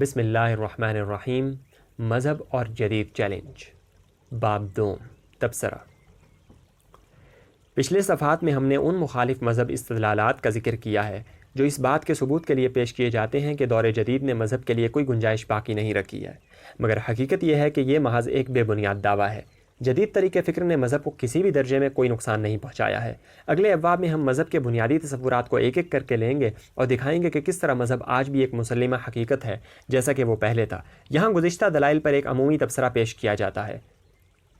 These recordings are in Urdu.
بسم اللہ الرحمن الرحیم۔ مذہب اور جدید چیلنج، باب دوم، تبصرہ۔ پچھلے صفحات میں ہم نے ان مخالف مذہب استدلالات کا ذکر کیا ہے جو اس بات کے ثبوت کے لیے پیش کیے جاتے ہیں کہ دور جدید نے مذہب کے لیے کوئی گنجائش باقی نہیں رکھی ہے، مگر حقیقت یہ ہے کہ یہ محض ایک بے بنیاد دعویٰ ہے۔ جدید طریقہ فکر نے مذہب کو کسی بھی درجے میں کوئی نقصان نہیں پہنچایا ہے۔ اگلے ابواب میں ہم مذہب کے بنیادی تصورات کو ایک ایک کر کے لیں گے اور دکھائیں گے کہ کس طرح مذہب آج بھی ایک مسلمہ حقیقت ہے جیسا کہ وہ پہلے تھا۔ یہاں گزشتہ دلائل پر ایک عمومی تبصرہ پیش کیا جاتا ہے۔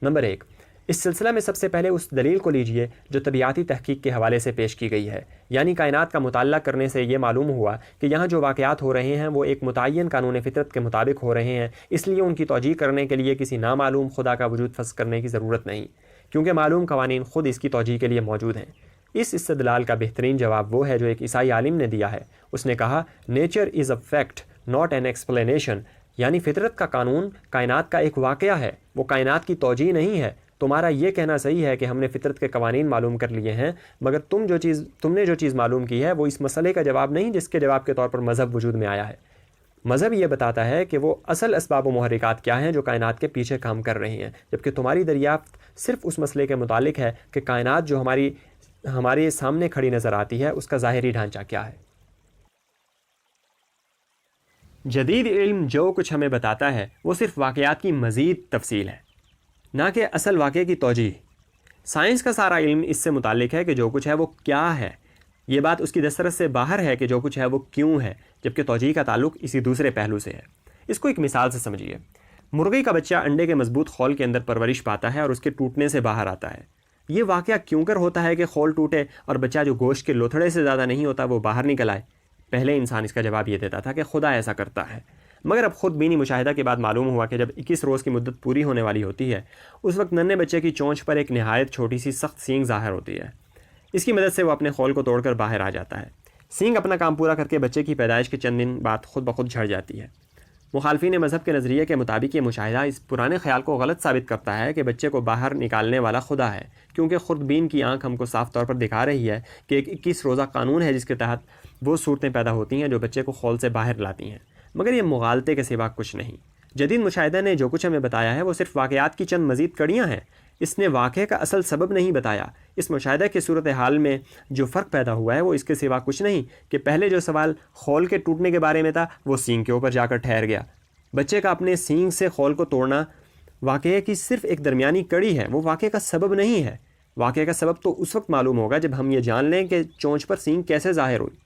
نمبر 1، اس سلسلہ میں سب سے پہلے اس دلیل کو لیجئے جو طبیعاتی تحقیق کے حوالے سے پیش کی گئی ہے، یعنی کائنات کا مطالعہ کرنے سے یہ معلوم ہوا کہ یہاں جو واقعات ہو رہے ہیں وہ ایک متعین قانون فطرت کے مطابق ہو رہے ہیں، اس لیے ان کی توجیہ کرنے کے لیے کسی نامعلوم خدا کا وجود فرض کرنے کی ضرورت نہیں، کیونکہ معلوم قوانین خود اس کی توجیہ کے لیے موجود ہیں۔ اس استدلال کا بہترین جواب وہ ہے جو ایک عیسائی عالم نے دیا ہے۔ اس نے کہا، nature is a fact not an explanation, یعنی فطرت کا قانون کائنات کا ایک واقعہ ہے، وہ کائنات کی توجیہ نہیں ہے۔ تمہارا یہ کہنا صحیح ہے کہ ہم نے فطرت کے قوانین معلوم کر لیے ہیں، مگر تم نے جو چیز معلوم کی ہے وہ اس مسئلے کا جواب نہیں جس کے جواب کے طور پر مذہب وجود میں آیا ہے۔ مذہب یہ بتاتا ہے کہ وہ اصل اسباب و محرکات کیا ہیں جو کائنات کے پیچھے کام کر رہے ہیں، جبکہ تمہاری دریافت صرف اس مسئلے کے متعلق ہے کہ کائنات جو ہمارے سامنے کھڑی نظر آتی ہے اس کا ظاہری ڈھانچہ کیا ہے۔ جدید علم جو کچھ ہمیں بتاتا ہے وہ صرف واقعات کی مزید تفصیل ہے، نہ کہ اصل واقعے کی توجیہ۔ سائنس کا سارا علم اس سے متعلق ہے کہ جو کچھ ہے وہ کیا ہے، یہ بات اس کی دسترس سے باہر ہے کہ جو کچھ ہے وہ کیوں ہے، جبکہ توجیہ کا تعلق اسی دوسرے پہلو سے ہے۔ اس کو ایک مثال سے سمجھیے۔ مرغی کا بچہ انڈے کے مضبوط خول کے اندر پرورش پاتا ہے اور اس کے ٹوٹنے سے باہر آتا ہے۔ یہ واقعہ کیوں کر ہوتا ہے کہ خول ٹوٹے اور بچہ جو گوشت کے لوتھڑے سے زیادہ نہیں ہوتا وہ باہر نکل آئے؟ پہلے انسان اس کا جواب یہ دیتا تھا کہ خدا ایسا کرتا ہے، مگر اب خود بینی مشاہدہ کے بعد معلوم ہوا کہ جب 21 روز کی مدت پوری ہونے والی ہوتی ہے اس وقت ننھے بچے کی چونچ پر ایک نہایت چھوٹی سی سخت سینگ ظاہر ہوتی ہے۔ اس کی مدد سے وہ اپنے خول کو توڑ کر باہر آ جاتا ہے۔ سینگ اپنا کام پورا کر کے بچے کی پیدائش کے چند دن بعد خود بخود جھڑ جاتی ہے۔ مخالفین مذہب کے نظریے کے مطابق یہ مشاہدہ اس پرانے خیال کو غلط ثابت کرتا ہے کہ بچے کو باہر نکالنے والا خدا ہے، کیونکہ خود بین کی آنکھ ہم کو صاف طور پر دکھا رہی ہے کہ ایک 21 روزہ قانون ہے جس کے تحت وہ صورتیں پیدا ہوتی ہیں جو بچے کو خول سے باہر لاتی ہیں، مگر یہ مغالطے کے سوا کچھ نہیں۔ جدید مشاہدہ نے جو کچھ ہمیں بتایا ہے وہ صرف واقعات کی چند مزید کڑیاں ہیں، اس نے واقعے کا اصل سبب نہیں بتایا۔ اس مشاہدہ کی صورتحال میں جو فرق پیدا ہوا ہے وہ اس کے سوا کچھ نہیں کہ پہلے جو سوال خول کے ٹوٹنے کے بارے میں تھا وہ سینگ کے اوپر جا کر ٹھہر گیا۔ بچے کا اپنے سینگ سے خول کو توڑنا واقعے کی صرف ایک درمیانی کڑی ہے، وہ واقعے کا سبب نہیں ہے۔ واقعے کا سبب تو اس وقت معلوم ہوگا جب ہم یہ جان لیں کہ چونچ پر سینگ کیسے ظاہر ہوئی۔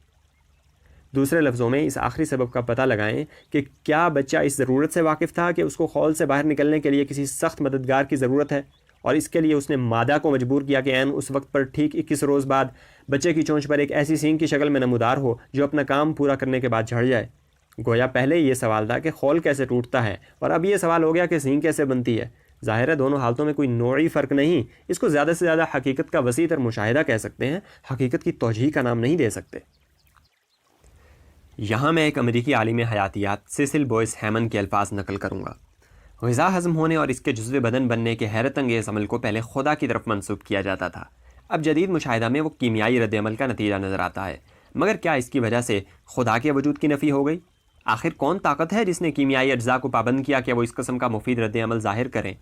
دوسرے لفظوں میں اس آخری سبب کا پتہ لگائیں کہ کیا بچہ اس ضرورت سے واقف تھا کہ اس کو خول سے باہر نکلنے کے لیے کسی سخت مددگار کی ضرورت ہے، اور اس کے لیے اس نے مادہ کو مجبور کیا کہ عین اس وقت پر ٹھیک 21 روز بعد بچے کی چونچ پر ایک ایسی سینگ کی شکل میں نمودار ہو جو اپنا کام پورا کرنے کے بعد جھڑ جائے۔ گویا پہلے یہ سوال تھا کہ خول کیسے ٹوٹتا ہے، اور اب یہ سوال ہو گیا کہ سینگ کیسے بنتی ہے۔ ظاہر ہے دونوں حالتوں میں کوئی نوعی فرق نہیں، اس کو زیادہ سے زیادہ حقیقت کا وسیع تر مشاہدہ کہہ سکتے ہیں، حقیقت کی توجیہ کا نام نہیں دے سکتے۔ یہاں میں ایک امریکی عالم حیاتیات سیسل بوئس ہیمن کے الفاظ نقل کروں گا۔ غذا ہضم ہونے اور اس کے جزو بدن بننے کے حیرت انگیز عمل کو پہلے خدا کی طرف منسوب کیا جاتا تھا، اب جدید مشاہدہ میں وہ کیمیائی رد عمل کا نتیجہ نظر آتا ہے۔ مگر کیا اس کی وجہ سے خدا کے وجود کی نفی ہو گئی؟ آخر کون طاقت ہے جس نے کیمیائی اجزاء کو پابند کیا کہ وہ اس قسم کا مفید رد عمل ظاہر کریں؟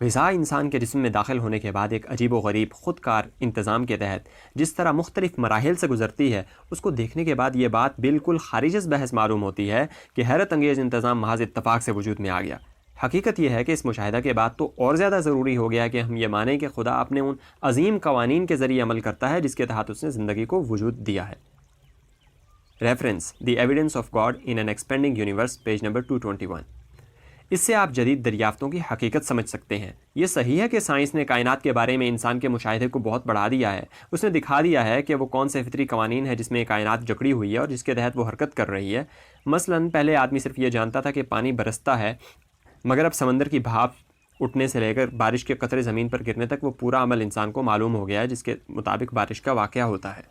غذا انسان کے جسم میں داخل ہونے کے بعد ایک عجیب و غریب خود کار انتظام کے تحت جس طرح مختلف مراحل سے گزرتی ہے، اس کو دیکھنے کے بعد یہ بات بالکل خارج از بحث معلوم ہوتی ہے کہ حیرت انگیز انتظام محض اتفاق سے وجود میں آ گیا۔ حقیقت یہ ہے کہ اس مشاہدہ کے بعد تو اور زیادہ ضروری ہو گیا کہ ہم یہ مانیں کہ خدا اپنے ان عظیم قوانین کے ذریعے عمل کرتا ہے جس کے تحت اس نے زندگی کو وجود دیا ہے۔ Reference: the evidence of God in an expanding universe, page number 221۔ اس سے آپ جدید دریافتوں کی حقیقت سمجھ سکتے ہیں۔ یہ صحیح ہے کہ سائنس نے کائنات کے بارے میں انسان کے مشاہدے کو بہت بڑھا دیا ہے، اس نے دکھا دیا ہے کہ وہ کون سے فطری قوانین ہیں جس میں کائنات جکڑی ہوئی ہے اور جس کے تحت وہ حرکت کر رہی ہے۔ مثلاً پہلے آدمی صرف یہ جانتا تھا کہ پانی برستا ہے، مگر اب سمندر کی بھاپ اٹھنے سے لے کر بارش کے قطرے زمین پر گرنے تک وہ پورا عمل انسان کو معلوم ہو گیا ہے جس کے مطابق بارش کا واقعہ ہوتا ہے۔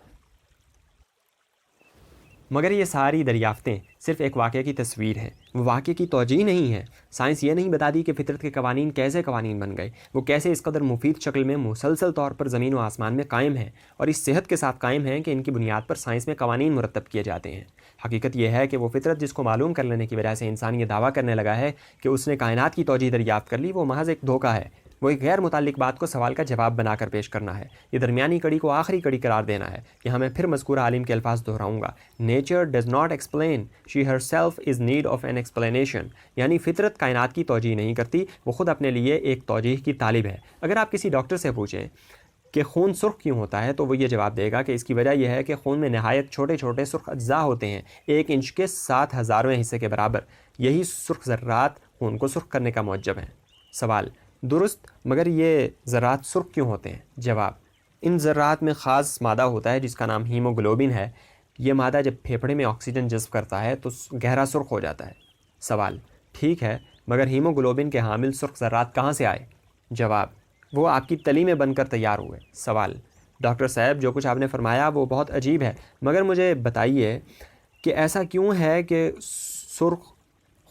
مگر یہ ساری دریافتیں صرف ایک واقعے کی تصویر ہیں، وہ واقعے کی توجیہ نہیں ہے۔ سائنس یہ نہیں بتا دی کہ فطرت کے قوانین کیسے قوانین بن گئے، وہ کیسے اس قدر مفید شکل میں مسلسل طور پر زمین و آسمان میں قائم ہیں، اور اس صحت کے ساتھ قائم ہیں کہ ان کی بنیاد پر سائنس میں قوانین مرتب کیے جاتے ہیں۔ حقیقت یہ ہے کہ وہ فطرت جس کو معلوم کر لینے کی وجہ سے انسان یہ دعویٰ کرنے لگا ہے کہ اس نے کائنات کی توجیہ دریافت کر لی، وہ محض ایک دھوکہ ہے۔ وہ ایک غیر متعلق بات کو سوال کا جواب بنا کر پیش کرنا ہے۔ یہ درمیانی کڑی کو آخری کڑی قرار دینا ہے۔ یہاں میں پھر مذکورہ عالم کے الفاظ دہراؤں گا، nature does not explain, she herself is need of an explanation, یعنی فطرت کائنات کی توجیہ نہیں کرتی، وہ خود اپنے لیے ایک توجیہ کی طالب ہے۔ اگر آپ کسی ڈاکٹر سے پوچھیں کہ خون سرخ کیوں ہوتا ہے تو وہ یہ جواب دے گا کہ اس کی وجہ یہ ہے کہ خون میں نہایت چھوٹے چھوٹے سرخ اجزاء ہوتے ہیں، 1 انچ کے 7,000ویں حصے کے برابر۔ یہی سرخ ذرات خون کو سرخ کرنے کا موجب ہیں۔ سوال، درست، مگر یہ ذرات سرخ کیوں ہوتے ہیں؟ جواب، ان ذرات میں خاص مادہ ہوتا ہے جس کا نام ہیموگلوبن ہے۔ یہ مادہ جب پھیپھڑے میں آکسیجن جذب کرتا ہے تو گہرا سرخ ہو جاتا ہے۔ سوال، ٹھیک ہے، مگر ہیموگلوبن کے حامل سرخ ذرات کہاں سے آئے؟ جواب، وہ آپ کی تلی میں بن کر تیار ہوئے۔ سوال، ڈاکٹر صاحب جو کچھ آپ نے فرمایا وہ بہت عجیب ہے، مگر مجھے بتائیے کہ ایسا کیوں ہے کہ سرخ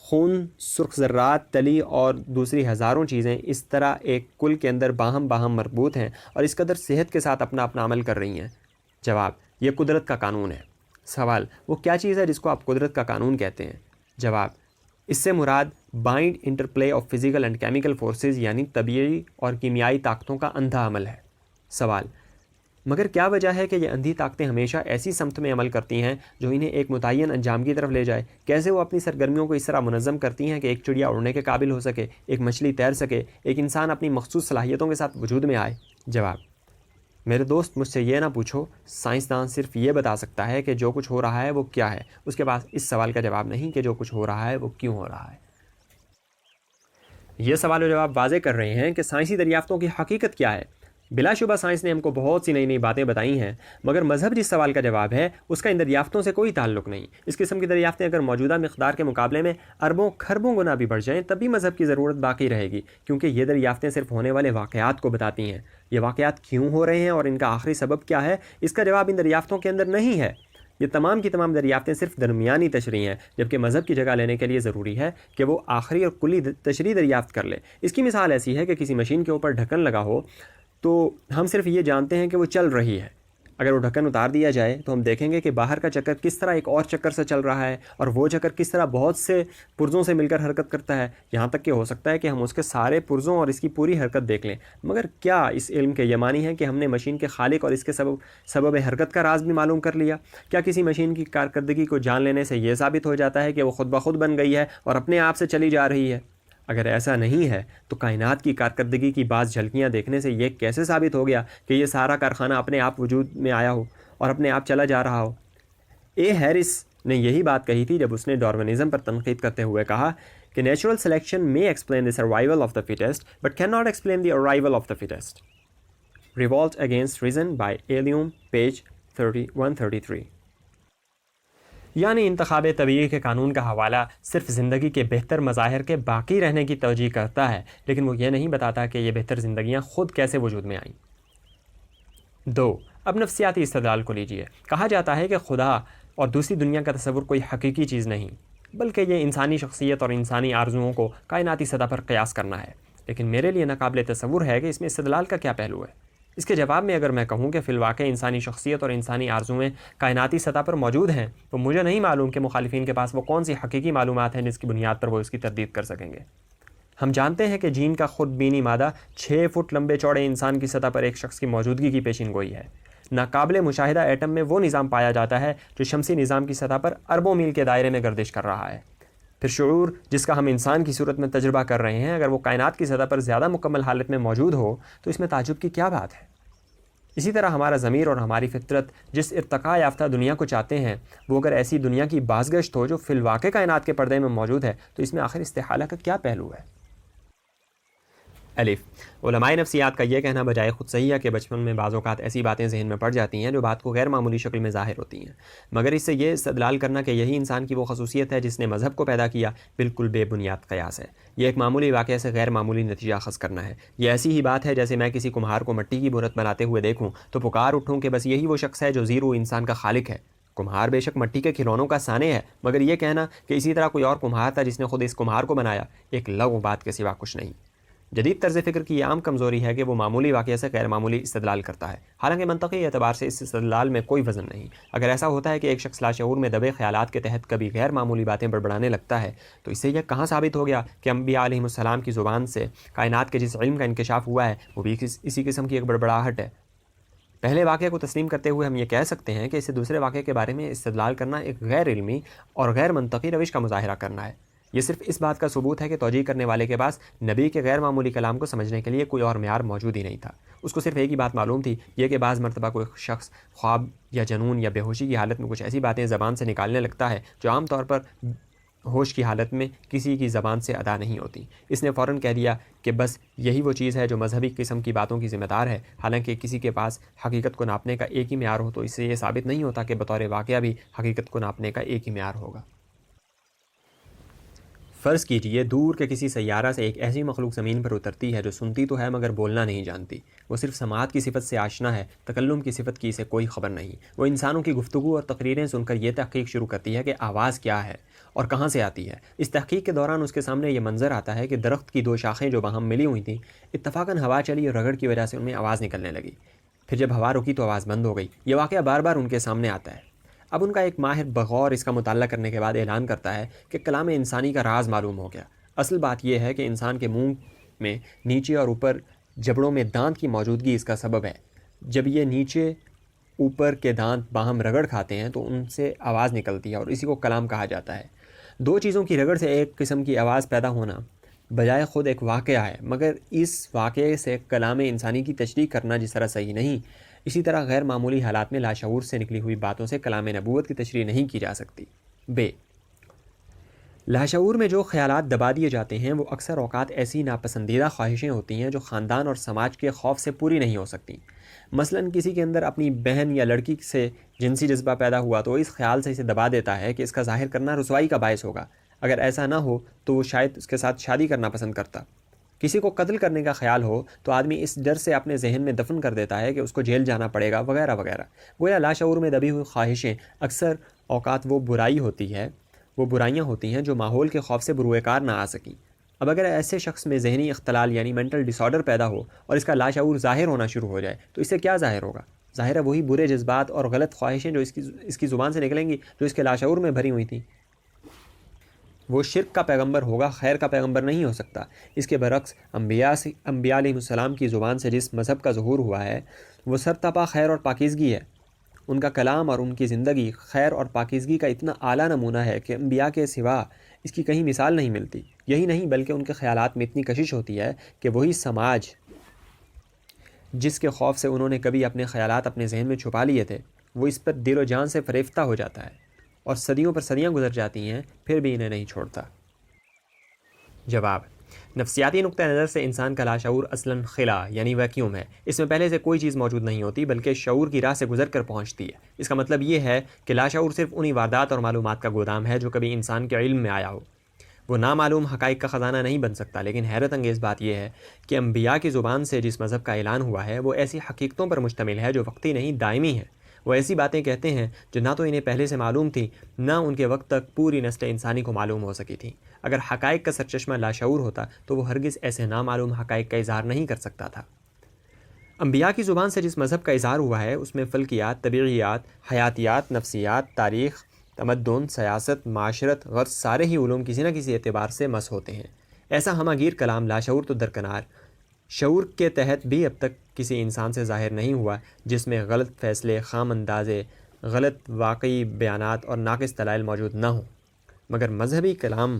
خون، سرخ ذرات، تلی اور دوسری ہزاروں چیزیں اس طرح ایک کل کے اندر باہم مربوط ہیں اور اس قدر صحت کے ساتھ اپنا عمل کر رہی ہیں؟ جواب، یہ قدرت کا قانون ہے۔ سوال، وہ کیا چیز ہے جس کو آپ قدرت کا قانون کہتے ہیں؟ جواب، اس سے مراد blind interplay of physical and chemical forces, یعنی طبیعی اور کیمیائی طاقتوں کا اندھا عمل ہے۔ سوال، مگر کیا وجہ ہے کہ یہ اندھی طاقتیں ہمیشہ ایسی سمت میں عمل کرتی ہیں جو انہیں ایک متعین انجام کی طرف لے جائے؟ کیسے وہ اپنی سرگرمیوں کو اس طرح منظم کرتی ہیں کہ ایک چڑیا اڑنے کے قابل ہو سکے، ایک مچھلی تیر سکے، ایک انسان اپنی مخصوص صلاحیتوں کے ساتھ وجود میں آئے؟ جواب، میرے دوست مجھ سے یہ نہ پوچھو، سائنسدان صرف یہ بتا سکتا ہے کہ جو کچھ ہو رہا ہے وہ کیا ہے، اس کے پاس اس سوال کا جواب نہیں کہ جو کچھ ہو رہا ہے وہ کیوں ہو رہا ہے۔ یہ سوال و جواب واضح کر رہے ہیں کہ سائنسی دریافتوں کی حقیقت کیا ہے۔ بلا شبہ سائنس نے ہم کو بہت سی نئی باتیں بتائی ہیں، مگر مذہب جس سوال کا جواب ہے اس کا ان دریافتوں سے کوئی تعلق نہیں۔ اس قسم کی دریافتیں اگر موجودہ مقدار کے مقابلے میں اربوں کھربوں گنا بھی بڑھ جائیں تب بھی مذہب کی ضرورت باقی رہے گی، کیونکہ یہ دریافتیں صرف ہونے والے واقعات کو بتاتی ہیں۔ یہ واقعات کیوں ہو رہے ہیں اور ان کا آخری سبب کیا ہے، اس کا جواب ان دریافتوں کے اندر نہیں ہے۔ یہ تمام کی تمام دریافتیں صرف درمیانی تشریح ہیں، جبکہ مذہب کی جگہ لینے کے لیے ضروری ہے کہ وہ آخری اور کلی تشریح دریافت کر لے۔ اس کی مثال ایسی ہے کہ کسی مشین کے اوپر ڈھکن لگا ہو تو ہم صرف یہ جانتے ہیں کہ وہ چل رہی ہے۔ اگر وہ ڈھکن اتار دیا جائے تو ہم دیکھیں گے کہ باہر کا چکر کس طرح ایک اور چکر سے چل رہا ہے، اور وہ چکر کس طرح بہت سے پرزوں سے مل کر حرکت کرتا ہے، یہاں تک کہ ہو سکتا ہے کہ ہم اس کے سارے پرزوں اور اس کی پوری حرکت دیکھ لیں۔ مگر کیا اس علم کے یہ معنی ہے کہ ہم نے مشین کے خالق اور اس کے سبب حرکت کا راز بھی معلوم کر لیا؟ کیا کسی مشین کی کارکردگی کو جان لینے سے یہ ثابت ہو جاتا ہے کہ وہ خود بخود بن گئی ہے اور اپنے آپ سے چلی جا رہی ہے؟ اگر ایسا نہیں ہے تو کائنات کی کارکردگی کی بعض جھلکیاں دیکھنے سے یہ کیسے ثابت ہو گیا کہ یہ سارا کارخانہ اپنے آپ وجود میں آیا ہو اور اپنے آپ چلا جا رہا ہو؟ اے ہیرس نے یہی بات کہی تھی جب اس نے ڈارونزم پر تنقید کرتے ہوئے کہا کہ natural selection may explain the survival of the fittest but cannot explain the arrival of the fittest. Revolt Against Reason by Allium, page 133. یعنی انتخاب طبیعی کے قانون کا حوالہ صرف زندگی کے بہتر مظاہر کے باقی رہنے کی توجیہ کرتا ہے، لیکن وہ یہ نہیں بتاتا کہ یہ بہتر زندگیاں خود کیسے وجود میں آئیں۔ 2. اب نفسیاتی استدلال کو لیجئے۔ کہا جاتا ہے کہ خدا اور دوسری دنیا کا تصور کوئی حقیقی چیز نہیں، بلکہ یہ انسانی شخصیت اور انسانی آرزوؤں کو کائناتی سطح پر قیاس کرنا ہے۔ لیکن میرے لیے ناقابل تصور ہے کہ اس میں استدلال کا کیا پہلو ہے۔ اس کے جواب میں اگر میں کہوں کہ فی الواقع انسانی شخصیت اور انسانی آرزویں کائناتی سطح پر موجود ہیں تو مجھے نہیں معلوم کہ مخالفین کے پاس وہ کون سی حقیقی معلومات ہیں جس کی بنیاد پر وہ اس کی تردید کر سکیں گے۔ ہم جانتے ہیں کہ جین کا خود بینی مادہ 6 فٹ لمبے چوڑے انسان کی سطح پر ایک شخص کی موجودگی کی پیشین گوئی ہے۔ ناقابل مشاہدہ ایٹم میں وہ نظام پایا جاتا ہے جو شمسی نظام کی سطح پر اربوں میل کے دائرے میں گردش کر رہا ہے۔ پھر شعور جس کا ہم انسان کی صورت میں تجربہ کر رہے ہیں، اگر وہ کائنات کی سطح پر زیادہ مکمل حالت میں موجود ہو تو اس میں تعجب کی کیا بات ہے؟ اسی طرح ہمارا ضمیر اور ہماری فطرت جس ارتقاء یافتہ دنیا کو چاہتے ہیں، وہ اگر ایسی دنیا کی بازگشت ہو جو فی الواقع کائنات کے پردے میں موجود ہے تو اس میں آخر استحالہ کا کیا پہلو ہے؟ الف، علماء نفسیات کا یہ کہنا بجائے خود صحیح ہے کہ بچپن میں بعض اوقات ایسی باتیں ذہن میں پڑ جاتی ہیں جو بات کو غیر معمولی شکل میں ظاہر ہوتی ہیں، مگر اس سے یہ استدلال کرنا کہ یہی انسان کی وہ خصوصیت ہے جس نے مذہب کو پیدا کیا بالکل بے بنیاد قیاس ہے۔ یہ ایک معمولی واقعے سے غیر معمولی نتیجہ اخذ کرنا ہے۔ یہ ایسی ہی بات ہے جیسے میں کسی کمہار کو مٹی کی بورت بناتے ہوئے دیکھوں تو پکار اٹھوں کہ بس یہی وہ شخص ہے جو زیرو انسان کا خالق ہے۔ کمہار بے شک مٹی کے کھلونوں کا صانع ہے، مگر یہ کہنا کہ اسی طرح کوئی اور کمہار تھا جس نے خود اس کمہار کو بنایا، ایک لغو بات کے سوا کچھ نہیں۔ جدید طرز فکر کی یہ عام کمزوری ہے کہ وہ معمولی واقعے سے غیر معمولی استدلال کرتا ہے، حالانکہ منطقی اعتبار سے اس استدلال میں کوئی وزن نہیں۔ اگر ایسا ہوتا ہے کہ ایک شخص لاشعور میں دبے خیالات کے تحت کبھی غیر معمولی باتیں بڑبڑانے لگتا ہے، تو اس سے یہ کہاں ثابت ہو گیا کہ انبیاء علیہم السلام کی زبان سے کائنات کے جس علم کا انکشاف ہوا ہے وہ بھی اسی قسم کی ایک بڑبڑاہٹ ہے؟ پہلے واقعے کو تسلیم کرتے ہوئے ہم یہ کہہ سکتے ہیں کہ اسے دوسرے واقعے کے بارے میں استدلال کرنا ایک غیر علمی اور غیر منطقی روش کا مظاہرہ کرنا ہے۔ یہ صرف اس بات کا ثبوت ہے کہ توجیہ کرنے والے کے پاس نبی کے غیر معمولی کلام کو سمجھنے کے لیے کوئی اور معیار موجود ہی نہیں تھا۔ اس کو صرف ایک ہی بات معلوم تھی، یہ کہ بعض مرتبہ کوئی شخص خواب یا جنون یا بے ہوشی کی حالت میں کچھ ایسی باتیں زبان سے نکالنے لگتا ہے جو عام طور پر ہوش کی حالت میں کسی کی زبان سے ادا نہیں ہوتی۔ اس نے فوراً کہہ دیا کہ بس یہی وہ چیز ہے جو مذہبی قسم کی باتوں کی ذمہ دار ہے، حالانکہ کسی کے پاس حقیقت کو ناپنے کا ایک ہی معیار ہو تو اس سے یہ ثابت نہیں ہوتا کہ بطور واقعہ بھی حقیقت کو ناپنے کا ایک ہی معیار ہوگا۔ فرض کیجئے دور کے کسی سیارہ سے ایک ایسی مخلوق زمین پر اترتی ہے جو سنتی تو ہے مگر بولنا نہیں جانتی۔ وہ صرف سماعت کی صفت سے آشنا ہے، تکلم کی صفت کی اسے کوئی خبر نہیں۔ وہ انسانوں کی گفتگو اور تقریریں سن کر یہ تحقیق شروع کرتی ہے کہ آواز کیا ہے اور کہاں سے آتی ہے۔ اس تحقیق کے دوران اس کے سامنے یہ منظر آتا ہے کہ درخت کی دو شاخیں جو باہم ملی ہوئی تھیں، اتفاقاً ہوا چلی اور رگڑ کی وجہ سے ان میں آواز نکلنے لگی۔ پھر جب ہوا رکی تو آواز بند ہو گئی۔ یہ واقعہ بار بار ان کے سامنے آتا ہے۔ اب ان کا ایک ماہر بغور اس کا مطالعہ کرنے کے بعد اعلان کرتا ہے کہ کلام انسانی کا راز معلوم ہو گیا۔ اصل بات یہ ہے کہ انسان کے منہ میں نیچے اور اوپر جبڑوں میں دانت کی موجودگی اس کا سبب ہے۔ جب یہ نیچے اوپر کے دانت باہم رگڑ کھاتے ہیں تو ان سے آواز نکلتی ہے اور اسی کو کلام کہا جاتا ہے۔ دو چیزوں کی رگڑ سے ایک قسم کی آواز پیدا ہونا بجائے خود ایک واقعہ ہے، مگر اس واقعے سے کلام انسانی کی تشریح کرنا جس طرح صحیح نہیں، اسی طرح غیر معمولی حالات میں لاشعور سے نکلی ہوئی باتوں سے کلام نبوت کی تشریح نہیں کی جا سکتی۔ لاشعور میں جو خیالات دبا دیے جاتے ہیں وہ اکثر اوقات ایسی ناپسندیدہ خواہشیں ہوتی ہیں جو خاندان اور سماج کے خوف سے پوری نہیں ہو سکتی۔ مثلاً کسی کے اندر اپنی بہن یا لڑکی سے جنسی جذبہ پیدا ہوا تو اس خیال سے اسے دبا دیتا ہے کہ اس کا ظاہر کرنا رسوائی کا باعث ہوگا۔ اگر ایسا نہ ہو تو وہ شاید اس کے ساتھ شادی کرنا پسند کرتا۔ کسی کو قتل کرنے کا خیال ہو تو آدمی اس ڈر سے اپنے ذہن میں دفن کر دیتا ہے کہ اس کو جیل جانا پڑے گا، وغیرہ وغیرہ۔ گویا لاشعور میں دبی ہوئی خواہشیں اکثر اوقات وہ برائیاں ہوتی ہیں جو ماحول کے خوف سے بروئے کار نہ آ سکیں۔ اب اگر ایسے شخص میں ذہنی اختلال یعنی مینٹل ڈس آرڈر پیدا ہو اور اس کا لاشعور ظاہر ہونا شروع ہو جائے تو اس سے کیا ظاہر ہوگا؟ ظاہر ہے وہی برے جذبات اور غلط خواہشیں جو اس کی زبان سے نکلیں گی جو اس کے لاشعور میں بھری ہوئی تھیں۔ وہ شرک کا پیغمبر ہوگا، خیر کا پیغمبر نہیں ہو سکتا۔ اس کے برعکس انبیاء علیہ السلام کی زبان سے جس مذہب کا ظہور ہوا ہے وہ سرتپا خیر اور پاکیزگی ہے۔ ان کا کلام اور ان کی زندگی خیر اور پاکیزگی کا اتنا اعلیٰ نمونہ ہے کہ انبیاء کے سوا اس کی کہیں مثال نہیں ملتی۔ یہی نہیں بلکہ ان کے خیالات میں اتنی کشش ہوتی ہے کہ وہی سماج جس کے خوف سے انہوں نے کبھی اپنے خیالات اپنے ذہن میں چھپا لیے تھے وہ اس پر دل و جان سے فریفتہ ہو جاتا ہے اور صدیوں پر صدیاں گزر جاتی ہیں پھر بھی انہیں نہیں چھوڑتا۔ جواب: نفسیاتی نقطہ نظر سے انسان کا لاشعور اصلاً خلا یعنی ویکیوم ہے۔ اس میں پہلے سے کوئی چیز موجود نہیں ہوتی بلکہ شعور کی راہ سے گزر کر پہنچتی ہے۔ اس کا مطلب یہ ہے کہ لاشعور صرف انہی واردات اور معلومات کا گودام ہے جو کبھی انسان کے علم میں آیا ہو۔ وہ نامعلوم حقائق کا خزانہ نہیں بن سکتا، لیکن حیرت انگیز بات یہ ہے کہ انبیاء کی زبان سے جس مذہب کا اعلان ہوا ہے وہ ایسی حقیقتوں پر مشتمل ہے جو وقتی نہیں دائمی ہیں۔ وہ ایسی باتیں کہتے ہیں جو نہ تو انہیں پہلے سے معلوم تھی نہ ان کے وقت تک پوری نسل انسانی کو معلوم ہو سکی تھی۔ اگر حقائق کا سرچشمہ لاشعور ہوتا تو وہ ہرگز ایسے نامعلوم حقائق کا اظہار نہیں کر سکتا تھا۔ انبیاء کی زبان سے جس مذہب کا اظہار ہوا ہے اس میں فلکیات، طبیعیات، حیاتیات، نفسیات، تاریخ، تمدن، سیاست، معاشرت، غرض سارے ہی علوم کسی نہ کسی اعتبار سے مس ہوتے ہیں۔ ایسا ہمہ گیر کلام لاشعور تو درکنار، شعور کے تحت بھی اب تک کسی انسان سے ظاہر نہیں ہوا جس میں غلط فیصلے، خام اندازے، غلط واقعی بیانات اور ناقص دلائل موجود نہ ہوں، مگر مذہبی کلام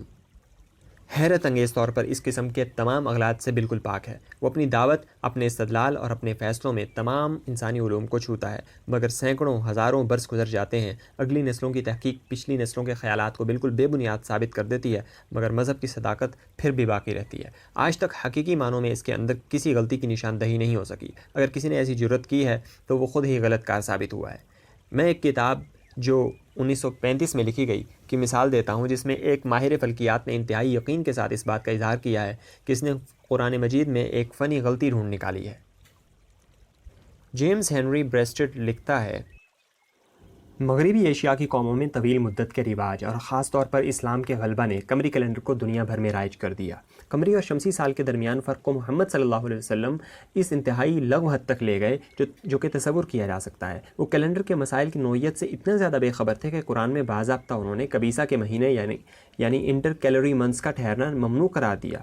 حیرت انگیز طور پر اس قسم کے تمام اغلاط سے بالکل پاک ہے۔ وہ اپنی دعوت، اپنے استدلال اور اپنے فیصلوں میں تمام انسانی علوم کو چھوتا ہے، مگر سینکڑوں ہزاروں برس گزر جاتے ہیں، اگلی نسلوں کی تحقیق پچھلی نسلوں کے خیالات کو بالکل بے بنیاد ثابت کر دیتی ہے، مگر مذہب کی صداقت پھر بھی باقی رہتی ہے۔ آج تک حقیقی معنوں میں اس کے اندر کسی غلطی کی نشاندہی نہیں ہو سکی۔ اگر کسی نے ایسی جرت کی ہے تو وہ خود ہی غلط کار ثابت ہوا ہے۔ میں ایک کتاب جو 1935 میں لکھی گئی کی مثال دیتا ہوں جس میں ایک ماہر فلکیات نے انتہائی یقین کے ساتھ اس بات کا اظہار کیا ہے کہ اس نے قرآن مجید میں ایک فنی غلطی ڈھونڈ نکالی ہے۔ جیمز ہنری بریسٹٹ لکھتا ہے مغربی ایشیا کی قوموں میں طویل مدت کے رواج اور خاص طور پر اسلام کے غلبہ نے قمری کیلنڈر کو دنیا بھر میں رائج کر دیا۔ قمری اور شمسی سال کے درمیان فرق کو محمد صلی اللہ علیہ وسلم اس انتہائی لغو حد تک لے گئے جو کہ تصور کیا جا سکتا ہے۔ وہ کیلنڈر کے مسائل کی نوعیت سے اتنے زیادہ بے خبر تھے کہ قرآن میں باضابطہ انہوں نے کبیسہ کے مہینے یعنی انٹر کیلوری منتھس کا ٹھہرنا ممنوع قرار دیا۔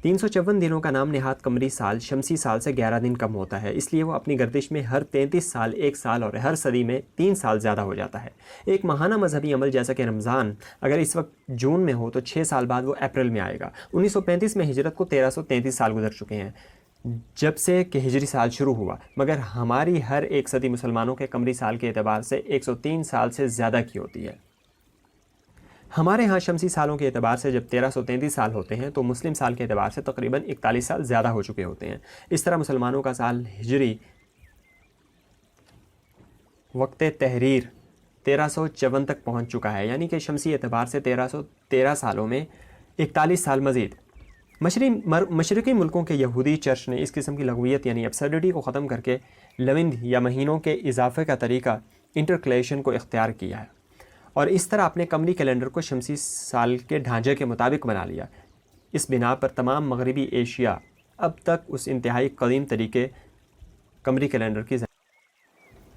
354 دنوں کا نام نہاد قمری سال شمسی سال سے 11 دن کم ہوتا ہے، اس لیے وہ اپنی گردش میں ہر 33 سال 1 سال اور ہر صدی میں 3 سال زیادہ ہو جاتا ہے۔ ایک ماہانہ مذہبی عمل جیسا کہ رمضان اگر اس وقت جون میں ہو تو 6 سال بعد وہ اپریل میں آئے گا۔ 1935 میں ہجرت کو 1333 سال گزر چکے ہیں جب سے کہ ہجری سال شروع ہوا، مگر ہماری ہر ایک صدی مسلمانوں کے قمری سال کے اعتبار سے 103 سال سے زیادہ کی ہوتی ہے۔ ہمارے ہاں شمسی سالوں کے اعتبار سے جب 1333 سال ہوتے ہیں تو مسلم سال کے اعتبار سے تقریباً 41 سال زیادہ ہو چکے ہوتے ہیں۔ اس طرح مسلمانوں کا سال ہجری وقت تحریر 1354 تک پہنچ چکا ہے، یعنی کہ شمسی اعتبار سے 1313 سالوں میں 41 سال مزید۔ مشرقی ملکوں کے یہودی چرچ نے اس قسم کی لغویت یعنی ابسرڈٹی کو ختم کر کے لوند یا مہینوں کے اضافے کا طریقہ انٹرکلیشن کو اختیار کیا ہے اور اس طرح اپنے قمری کیلنڈر کو شمسی سال کے ڈھانچے کے مطابق بنا لیا۔ اس بنا پر تمام مغربی ایشیا اب تک اس انتہائی قدیم طریقے قمری کیلنڈر کی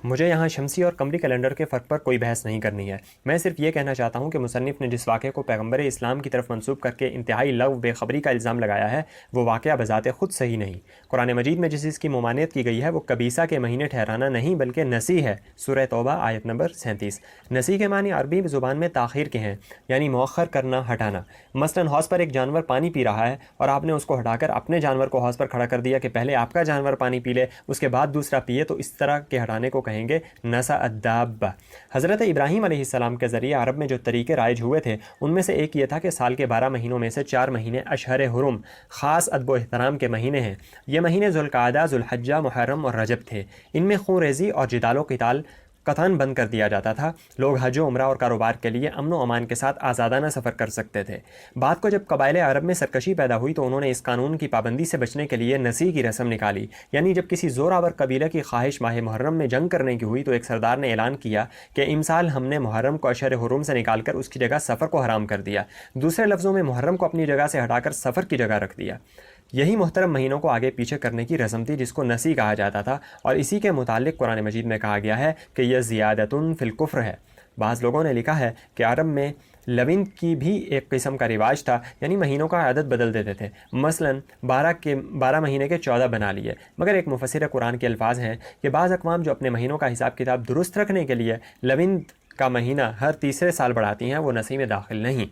مجھے یہاں شمسی اور قمری کیلنڈر کے فرق پر کوئی بحث نہیں کرنی ہے، میں صرف یہ کہنا چاہتا ہوں کہ مصنف نے جس واقعے کو پیغمبر اسلام کی طرف منسوب کر کے انتہائی لغو بے خبری کا الزام لگایا ہے وہ واقعہ بذات خود صحیح نہیں۔ قرآن مجید میں جس چیز کی ممانعت کی گئی ہے وہ کبیسہ کے مہینے ٹھہرانا نہیں بلکہ نسی ہے۔ سورہ توبہ آیت نمبر 37۔ نسی کے معنی عربی زبان میں تاخیر کے ہیں، یعنی مؤخر کرنا، ہٹانا۔ مثلاً حوض پر ایک جانور پانی پی رہا ہے اور آپ نے اس کو ہٹا کر اپنے جانور کو حوض پر کھڑا کر دیا کہ پہلے آپ کا جانور پانی پی لے اس کے بعد دوسرا پیے، تو اس طرح کے ہٹانے کو کہیں گے نسا الدابہ۔ حضرت ابراہیم علیہ السلام کے ذریعے عرب میں جو طریقے رائج ہوئے تھے ان میں سے ایک یہ تھا کہ سال کے 12 مہینوں میں سے 4 مہینے اشہر حرم خاص ادب و احترام کے مہینے ہیں۔ یہ مہینے ذوالقعدہ، ذوالحجہ، محرم اور رجب تھے۔ ان میں خون ریزی اور جدال و قتال قطعاً بند کر دیا جاتا تھا۔ لوگ حج و عمرہ اور کاروبار کے لیے امن و امان کے ساتھ آزادانہ سفر کر سکتے تھے۔ بعد کو جب قبائل عرب میں سرکشی پیدا ہوئی تو انہوں نے اس قانون کی پابندی سے بچنے کے لیے نسی کی رسم نکالی، یعنی جب کسی زور آور قبیلے کی خواہش ماہ محرم میں جنگ کرنے کی ہوئی تو ایک سردار نے اعلان کیا کہ امسال ہم نے محرم کو اشہر حرم سے نکال کر اس کی جگہ سفر کو حرام کر دیا۔ دوسرے لفظوں میں محرم کو اپنی جگہ سے ہٹا کر سفر کی جگہ رکھ دیا۔ یہی محترم مہینوں کو آگے پیچھے کرنے کی رسم تھی جس کو نسی کہا جاتا تھا، اور اسی کے متعلق قرآن مجید میں کہا گیا ہے کہ یہ زیادتن فی الکفر ہے۔ بعض لوگوں نے لکھا ہے کہ عرب میں لوند کی بھی ایک قسم کا رواج تھا، یعنی مہینوں کا عدد بدل دیتے تھے۔ مثلاً 12 مہینے کے 14 بنا لیے، مگر ایک مفسر قرآن کے الفاظ ہیں کہ بعض اقوام جو اپنے مہینوں کا حساب کتاب درست رکھنے کے لیے لوند کا مہینہ ہر تیسرے سال بڑھاتی ہیں، وہ نسی میں داخل نہیں۔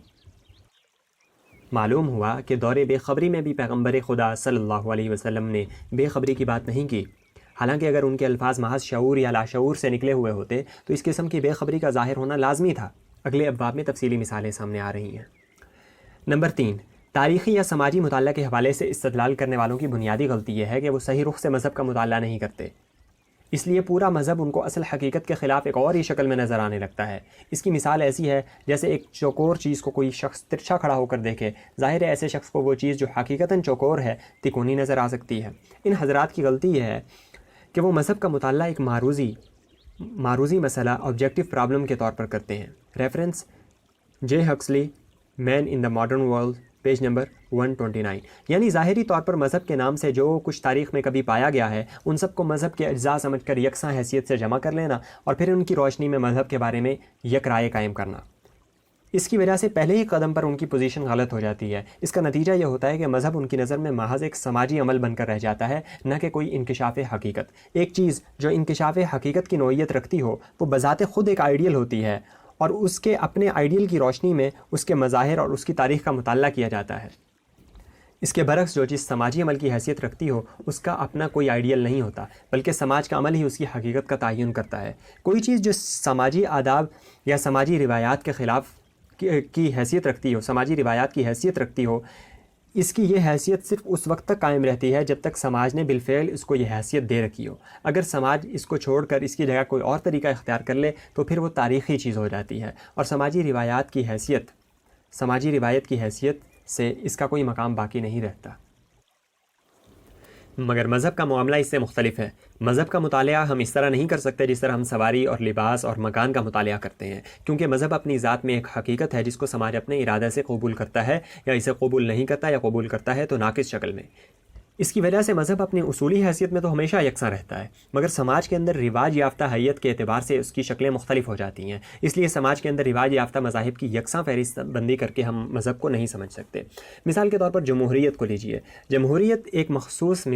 معلوم ہوا کہ دور بے خبری میں بھی پیغمبر خدا صلی اللہ علیہ وسلم نے بے خبری کی بات نہیں کی، حالانکہ اگر ان کے الفاظ محض شعور یا لاشعور سے نکلے ہوئے ہوتے تو اس قسم کی بے خبری کا ظاہر ہونا لازمی تھا۔ اگلے ابواب میں تفصیلی مثالیں سامنے آ رہی ہیں۔ نمبر 3، تاریخی یا سماجی مطالعہ کے حوالے سے استدلال کرنے والوں کی بنیادی غلطی یہ ہے کہ وہ صحیح رخ سے مذہب کا مطالعہ نہیں کرتے، اس لیے پورا مذہب ان کو اصل حقیقت کے خلاف ایک اور ہی شکل میں نظر آنے لگتا ہے۔ اس کی مثال ایسی ہے جیسے ایک چوکور چیز کو کوئی شخص ترچھا کھڑا ہو کر دیکھے، ظاہر ہے ایسے شخص کو وہ چیز جو حقیقتاً چوکور ہے تکونی نظر آ سکتی ہے۔ ان حضرات کی غلطی یہ ہے کہ وہ مذہب کا مطالعہ ایک معروضی مسئلہ آبجیکٹو پرابلم کے طور پر کرتے ہیں۔ Reference J Huxley, man in the modern world, page number 129۔ یعنی ظاہری طور پر مذہب کے نام سے جو کچھ تاریخ میں کبھی پایا گیا ہے ان سب کو مذہب کے اجزاء سمجھ کر یکساں حیثیت سے جمع کر لینا اور پھر ان کی روشنی میں مذہب کے بارے میں یک رائے قائم کرنا۔ اس کی وجہ سے پہلے ہی قدم پر ان کی پوزیشن غلط ہو جاتی ہے۔ اس کا نتیجہ یہ ہوتا ہے کہ مذہب ان کی نظر میں محض ایک سماجی عمل بن کر رہ جاتا ہے، نہ کہ کوئی انکشاف حقیقت۔ ایک چیز جو انکشاف حقیقت کی نوعیت رکھتی ہو وہ بذات خود ایک آئیڈیل ہوتی ہے اور اس کے اپنے آئیڈیل کی روشنی میں اس کے مظاہر اور اس کی تاریخ کا مطالعہ کیا جاتا ہے۔ اس کے برعکس جو چیز سماجی عمل کی حیثیت رکھتی ہو اس کا اپنا کوئی آئیڈیل نہیں ہوتا، بلکہ سماج کا عمل ہی اس کی حقیقت کا تعین کرتا ہے۔ کوئی چیز جو سماجی آداب یا سماجی روایات کے خلاف کی حیثیت رکھتی ہو، سماجی روایات کی حیثیت رکھتی ہو، اس کی یہ حیثیت صرف اس وقت تک قائم رہتی ہے جب تک سماج نے بالفعل اس کو یہ حیثیت دے رکھی ہو۔ اگر سماج اس کو چھوڑ کر اس کی جگہ کوئی اور طریقہ اختیار کر لے تو پھر وہ تاریخی چیز ہو جاتی ہے، اور سماجی روایت کی حیثیت سے اس کا کوئی مقام باقی نہیں رہتا۔ مگر مذہب کا معاملہ اس سے مختلف ہے۔ مذہب کا مطالعہ ہم اس طرح نہیں کر سکتے جس طرح ہم سواری اور لباس اور مکان کا مطالعہ کرتے ہیں، کیونکہ مذہب اپنی ذات میں ایک حقیقت ہے جس کو سماج اپنے ارادے سے قبول کرتا ہے یا اسے قبول نہیں کرتا، یا قبول کرتا ہے تو ناقص شکل میں۔ اس کی وجہ سے مذہب اپنی اصولی حیثیت میں تو ہمیشہ یکساں رہتا ہے، مگر سماج کے اندر رواج یافتہ حیت کے اعتبار سے اس کی شکلیں مختلف ہو جاتی ہیں۔ اس لیے سماج کے اندر رواج یافتہ مذاہب کی یکساں فہرست بندی کر کے ہم مذہب کو نہیں سمجھ سکتے۔ مثال کے طور پر جمہوریت کو لیجئے۔ جمہوریت ایک مخصوص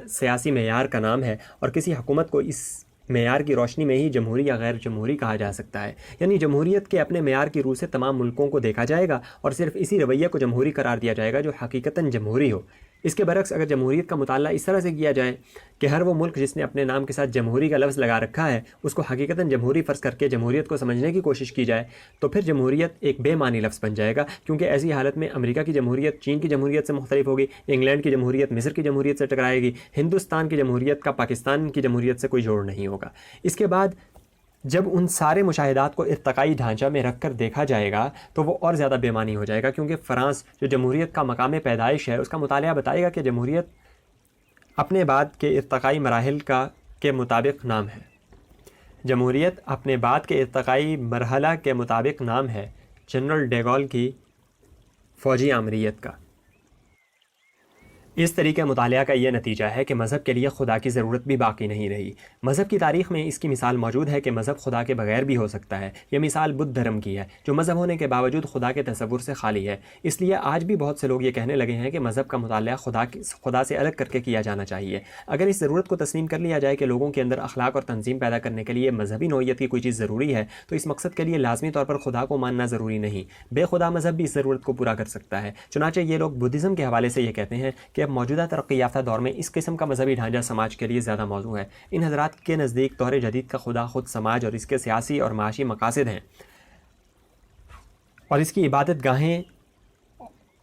سیاسی معیار کا نام ہے، اور کسی حکومت کو اس معیار کی روشنی میں ہی جمہوری یا غیر جمہوری کہا جا سکتا ہے۔ یعنی جمہوریت کے اپنے معیار کی روح سے تمام ملکوں کو دیکھا جائے گا، اور صرف اسی رویے کو جمہوری قرار دیا جائے گا جو حقیقتاً جمہوری ہو۔ اس کے برعکس اگر جمہوریت کا مطالعہ اس طرح سے کیا جائے کہ ہر وہ ملک جس نے اپنے نام کے ساتھ جمہوری کا لفظ لگا رکھا ہے اس کو حقیقتاً جمہوری فرض کر کے جمہوریت کو سمجھنے کی کوشش کی جائے، تو پھر جمہوریت ایک بے معنی لفظ بن جائے گا، کیونکہ ایسی حالت میں امریکہ کی جمہوریت چین کی جمہوریت سے مختلف ہوگی، انگلینڈ کی جمہوریت مصر کی جمہوریت سے ٹکرائے گی، ہندوستان کی جمہوریت کا پاکستان کی جمہوریت سے کوئی جوڑ نہیں ہوگا۔ اس کے بعد جب ان سارے مشاہدات کو ارتقائی ڈھانچہ میں رکھ کر دیکھا جائے گا تو وہ اور زیادہ بے معنی ہو جائے گا، کیونکہ فرانس جو جمہوریت کا مقام پیدائش ہے اس کا مطالعہ بتائے گا کہ جمہوریت اپنے بعد کے ارتقائی مراحل کے مطابق نام ہے۔ جمہوریت اپنے بعد کے ارتقائی مرحلہ کے مطابق نام ہے جنرل ڈے گول کی فوجی آمریت کا۔ اس طریقے مطالعہ کا یہ نتیجہ ہے کہ مذہب کے لیے خدا کی ضرورت بھی باقی نہیں رہی۔ مذہب کی تاریخ میں اس کی مثال موجود ہے کہ مذہب خدا کے بغیر بھی ہو سکتا ہے۔ یہ مثال بدھ دھرم کی ہے، جو مذہب ہونے کے باوجود خدا کے تصور سے خالی ہے۔ اس لیے آج بھی بہت سے لوگ یہ کہنے لگے ہیں کہ مذہب کا مطالعہ خدا سے الگ کر کے کیا جانا چاہیے۔ اگر اس ضرورت کو تسلیم کر لیا جائے کہ لوگوں کے اندر اخلاق اور تنظیم پیدا کرنے کے لیے مذہبی نوعیت کی کوئی چیز ضروری ہے، تو اس مقصد کے لیے لازمی طور پر خدا کو ماننا ضروری نہیں، بے خدا مذہب بھی اس ضرورت کو پورا کر سکتا ہے۔ چنانچہ یہ لوگ بدھزم کے حوالے سے یہ کہتے ہیں کہ اب موجودہ ترقی یافتہ دور میں اس قسم کا مذہبی ڈھانچہ سماج کے لیے زیادہ موزوں ہے۔ ان حضرات کے نزدیک دور جدید کا خدا خود سماج اور اس کے سیاسی اور معاشی مقاصد ہیں، اور اس کی عبادت گاہیں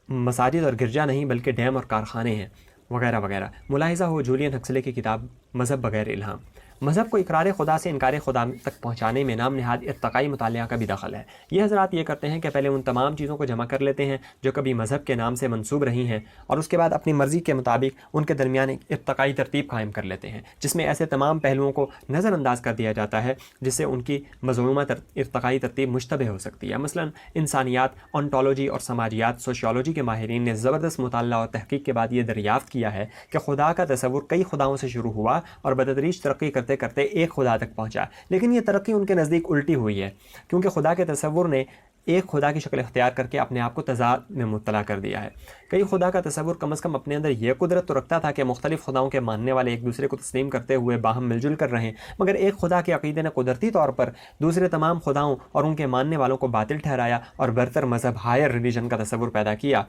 مساجد اور گرجا نہیں بلکہ ڈیم اور کارخانے ہیں، وغیرہ وغیرہ۔ ملاحظہ ہو جولین ہکسلے کی کتاب مذہب بغیر الہام۔ مذہب کو اقرار خدا سے انکار خدا تک پہنچانے میں نام نہاد ارتقائی مطالعہ کا بھی دخل ہے۔ یہ حضرات یہ کرتے ہیں کہ پہلے ان تمام چیزوں کو جمع کر لیتے ہیں جو کبھی مذہب کے نام سے منسوب رہی ہیں، اور اس کے بعد اپنی مرضی کے مطابق ان کے درمیان ایک ارتقائی ترتیب قائم کر لیتے ہیں، جس میں ایسے تمام پہلوؤں کو نظر انداز کر دیا جاتا ہے جس سے ان کی مذمومہ ارتقائی ترتیب مشتبہ ہو سکتی ہے۔ مثلا انسانیات، انٹولوجی اور سماجیات، سوشیولوجی کے ماہرین نے زبردست مطالعہ اور تحقیق کے بعد یہ دریافت کیا ہے کہ خدا کا تصور کئی خداؤں سے شروع ہوا اور بتدریج ترقی کرتے کرتے ایک خدا تک پہنچا، لیکن یہ ترقی ان کے نزدیک الٹی ہوئی ہے، کیونکہ خدا کے تصور نے ایک خدا کی شکل اختیار کر کے اپنے آپ کو تضاد میں مبتلا کر دیا ہے۔ کئی خدا کا تصور کم از کم اپنے اندر یہ قدرت تو رکھتا تھا کہ مختلف خداؤں کے ماننے والے ایک دوسرے کو تسلیم کرتے ہوئے باہم مل جل کر رہیں، مگر ایک خدا کے عقیدے نے قدرتی طور پر دوسرے تمام خداؤں اور ان کے ماننے والوں کو باطل ٹھہرایا اور برتر مذہب ہائر ریلیجن کا تصور پیدا کیا،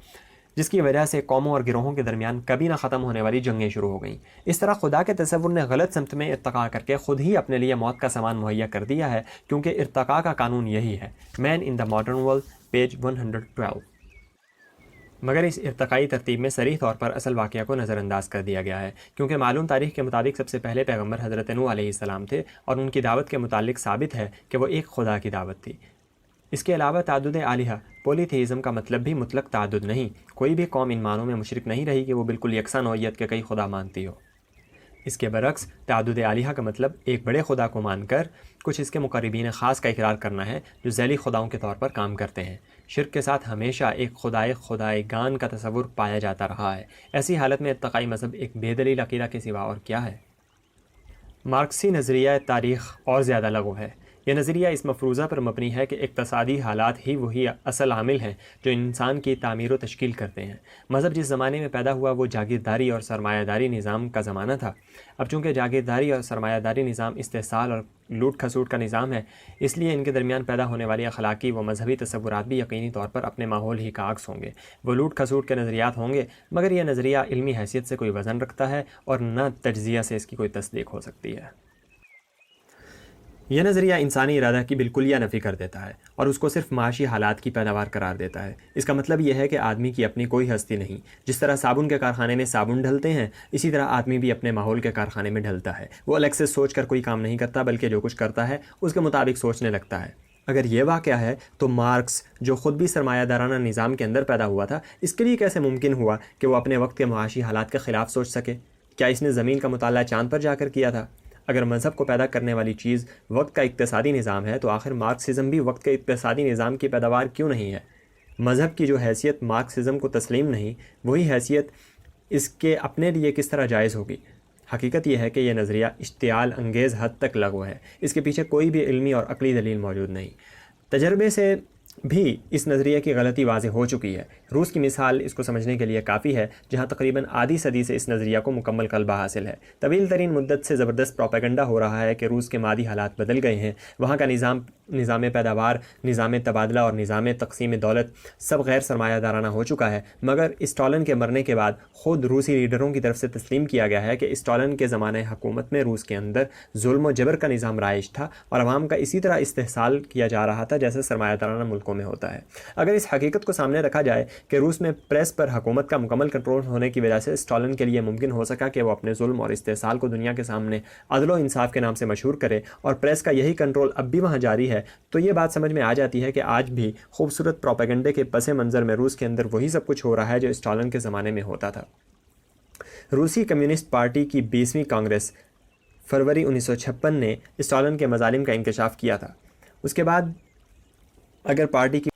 جس کی وجہ سے قوموں اور گروہوں کے درمیان کبھی نہ ختم ہونے والی جنگیں شروع ہو گئیں۔ اس طرح خدا کے تصور نے غلط سمت میں ارتقاء کر کے خود ہی اپنے لیے موت کا سامان مہیا کر دیا ہے، کیونکہ ارتقاء کا قانون یہی ہے۔ مین in the modern world, page 112۔ مگر اس ارتقائی ترتیب میں صریح طور پر اصل واقعہ کو نظر انداز کر دیا گیا ہے، کیونکہ معلوم تاریخ کے مطابق سب سے پہلے پیغمبر حضرت نوح علیہ السلام تھے، اور ان کی دعوت کے متعلق ثابت ہے کہ وہ ایک خدا کی دعوت تھی۔ اس کے علاوہ تعدد الہہ، پولی تھیزم کا مطلب بھی مطلق تعدد نہیں۔ کوئی بھی قوم ان معنوں میں مشرک نہیں رہی کہ وہ بالکل یکساں نوعیت کے کئی خدا مانتی ہو۔ اس کے برعکس تعدد الہہ کا مطلب ایک بڑے خدا کو مان کر کچھ اس کے مقربین خاص کا اقرار کرنا ہے جو ذیلی خداؤں کے طور پر کام کرتے ہیں۔ شرک کے ساتھ ہمیشہ ایک خدائے گان کا تصور پایا جاتا رہا ہے۔ ایسی حالت میں ارتقائی مذہب ایک بے دلیل عقیدہ کے سوا اور کیا ہے؟ مارکسی نظریہ تاریخ اور زیادہ لغو ہے۔ یہ نظریہ اس مفروضہ پر مبنی ہے کہ اقتصادی حالات ہی وہی اصل عامل ہیں جو انسان کی تعمیر و تشکیل کرتے ہیں۔ مذہب جس زمانے میں پیدا ہوا وہ جاگیرداری اور سرمایہ داری نظام کا زمانہ تھا۔ اب چونکہ جاگیرداری اور سرمایہ داری نظام استحصال اور لوٹ کھسوٹ کا نظام ہے، اس لیے ان کے درمیان پیدا ہونے والی اخلاقی و مذہبی تصورات بھی یقینی طور پر اپنے ماحول ہی کا عکس ہوں گے۔ وہ لوٹ کھسوٹ کے نظریات ہوں گے، مگر یہ نظریہ علمی حیثیت سے کوئی وزن رکھتا ہے اور نہ تجزیہ سے اس کی کوئی تصدیق ہو سکتی ہے۔ یہ نظریہ انسانی ارادہ کی بالکلیہ نفی کر دیتا ہے اور اس کو صرف معاشی حالات کی پیداوار قرار دیتا ہے۔ اس کا مطلب یہ ہے کہ آدمی کی اپنی کوئی ہستی نہیں۔ جس طرح صابن کے کارخانے میں صابن ڈھلتے ہیں، اسی طرح آدمی بھی اپنے ماحول کے کارخانے میں ڈھلتا ہے۔ وہ الگ سے سوچ کر کوئی کام نہیں کرتا، بلکہ جو کچھ کرتا ہے اس کے مطابق سوچنے لگتا ہے۔ اگر یہ واقعہ ہے تو مارکس، جو خود بھی سرمایہ دارانہ نظام کے اندر پیدا ہوا تھا، اس کے لیے کیسے ممکن ہوا کہ وہ اپنے وقت کے معاشی حالات کے خلاف سوچ سکے؟ کیا اس نے زمین کا مطالعہ چاند پر جا کر کیا تھا؟ اگر مذہب کو پیدا کرنے والی چیز وقت کا اقتصادی نظام ہے تو آخر مارکسزم بھی وقت کے اقتصادی نظام کی پیداوار کیوں نہیں ہے؟ مذہب کی جو حیثیت مارکسزم کو تسلیم نہیں، وہی حیثیت اس کے اپنے لیے کس طرح جائز ہوگی؟ حقیقت یہ ہے کہ یہ نظریہ اشتعال انگیز حد تک لغو ہے، اس کے پیچھے کوئی بھی علمی اور عقلی دلیل موجود نہیں۔ تجربے سے بھی اس نظریے کی غلطی واضح ہو چکی ہے۔ روس کی مثال اس کو سمجھنے کے لیے کافی ہے، جہاں تقریباً آدھی صدی سے اس نظریہ کو مکمل غلبہ حاصل ہے۔ طویل ترین مدت سے زبردست پروپیگنڈا ہو رہا ہے کہ روس کے مادی حالات بدل گئے ہیں، وہاں کا نظام پیداوار، نظام تبادلہ اور نظام تقسیم دولت سب غیر سرمایہ دارانہ ہو چکا ہے، مگر اسٹالن کے مرنے کے بعد خود روسی لیڈروں کی طرف سے تسلیم کیا گیا ہے کہ اسٹالن کے زمانہ حکومت میں روس کے اندر ظلم و جبر کا نظام رائج تھا اور عوام کا اسی طرح استحصال کیا جا رہا تھا جیسے سرمایہ دارانہ ملکوں میں ہوتا ہے۔ اگر اس حقیقت کو سامنے رکھا جائے کہ روس میں پریس پر حکومت کا مکمل کنٹرول ہونے کی وجہ سے اسٹالن کے لیے ممکن ہو سکا کہ وہ اپنے ظلم اور استحصال کو دنیا کے سامنے عدل و انصاف کے نام سے مشہور کرے، اور پریس کا یہی کنٹرول اب بھی وہاں جاری ہے، تو یہ بات سمجھ میں آ جاتی ہے کہ آج بھی خوبصورت پروپیگنڈے کے پس منظر میں روس کے اندر وہی سب کچھ ہو رہا ہے جو اسٹالن کے زمانے میں ہوتا تھا۔ روسی کمیونسٹ پارٹی کی 20ویں کانگریس فروری 1956 نے اسٹالن کے مظالم کا انکشاف کیا تھا۔ اس کے بعد اگر پارٹی کی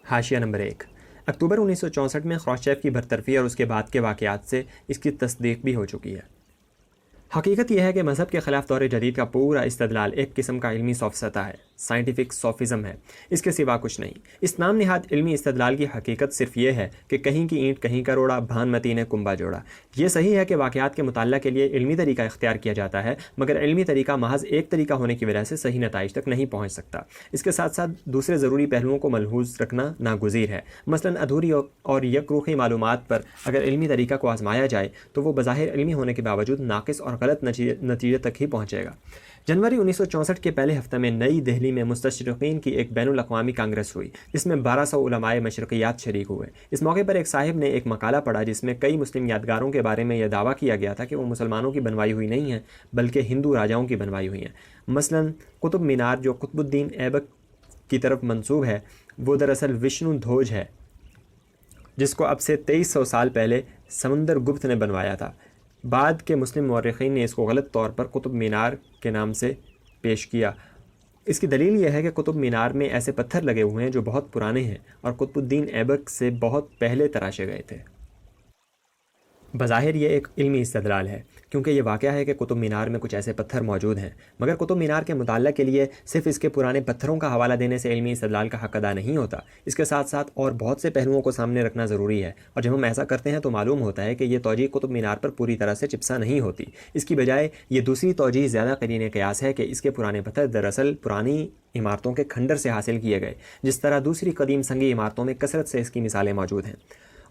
حاشیہ نمبر 1 اکتوبر 1964 میں خروشچیف کی برطرفی اور اس کے بعد کے واقعات سے اس کی تصدیق بھی ہو چکی ہے۔ حقیقت یہ ہے کہ مذہب کے خلاف دور جدید کا پورا استدلال ایک قسم کا علمی سوفسطہ ہے، سائنٹیفک سوفزم ہے، اس کے سوا کچھ نہیں۔ اس نام نہاد علمی استدلال کی حقیقت صرف یہ ہے کہ کہیں کی اینٹ کہیں کا روڑا، بھانمتی نے کنبا جوڑا۔ یہ صحیح ہے کہ واقعات کے مطالعہ کے لیے علمی طریقہ اختیار کیا جاتا ہے، مگر علمی طریقہ محض ایک طریقہ ہونے کی وجہ سے صحیح نتائج تک نہیں پہنچ سکتا۔ اس کے ساتھ ساتھ دوسرے ضروری پہلوؤں کو ملحوظ رکھنا ناگزیر ہے۔ مثلاً ادھوری اور یکروخی معلومات پر اگر علمی طریقہ کو آزمایا جائے تو وہ بظاہر علمی ہونے کے باوجود ناقص اور غلط نتیجے تک ہی پہنچے گا۔ جنوری 1964 کے پہلے ہفتے میں نئی دہلی میں مستشرقین کی ایک بین الاقوامی کانگریس ہوئی، جس میں 1200 علماء مشرقیات شریک ہوئے۔ اس موقع پر ایک صاحب نے ایک مقالہ پڑھا جس میں کئی مسلم یادگاروں کے بارے میں یہ دعویٰ کیا گیا تھا کہ وہ مسلمانوں کی بنوائی ہوئی نہیں ہیں بلکہ ہندو راجاؤں کی بنوائی ہوئی ہیں۔ مثلاً قطب مینار جو قطب الدین ایبک کی طرف منسوب ہے، وہ دراصل وشنو دھوج ہے، جس کو اب سے 2300 سال پہلے سمندر گپت نے بنوایا تھا۔ بعد کے مسلم مورخین نے اس کو غلط طور پر قطب مینار کے نام سے پیش کیا۔ اس کی دلیل یہ ہے کہ قطب مینار میں ایسے پتھر لگے ہوئے ہیں جو بہت پرانے ہیں اور قطب الدین ایبک سے بہت پہلے تراشے گئے تھے۔ بظاہر یہ ایک علمی استدلال ہے کیونکہ یہ واقعہ ہے کہ قطب مینار میں کچھ ایسے پتھر موجود ہیں، مگر قطب مینار کے مطالعہ کے لیے صرف اس کے پرانے پتھروں کا حوالہ دینے سے علمی استدلال کا حق ادا نہیں ہوتا۔ اس کے ساتھ ساتھ اور بہت سے پہلوؤں کو سامنے رکھنا ضروری ہے، اور جب ہم ایسا کرتے ہیں تو معلوم ہوتا ہے کہ یہ توجیہ قطب مینار پر پوری طرح سے چپسا نہیں ہوتی۔ اس کی بجائے یہ دوسری توجیہ زیادہ قرین قیاس ہے کہ اس کے پرانے پتھر دراصل پرانی عمارتوں کے کھنڈر سے حاصل کیے گئے، جس طرح دوسری قدیم سنگی عمارتوں میں کثرت سے اس کی مثالیں موجود ہیں۔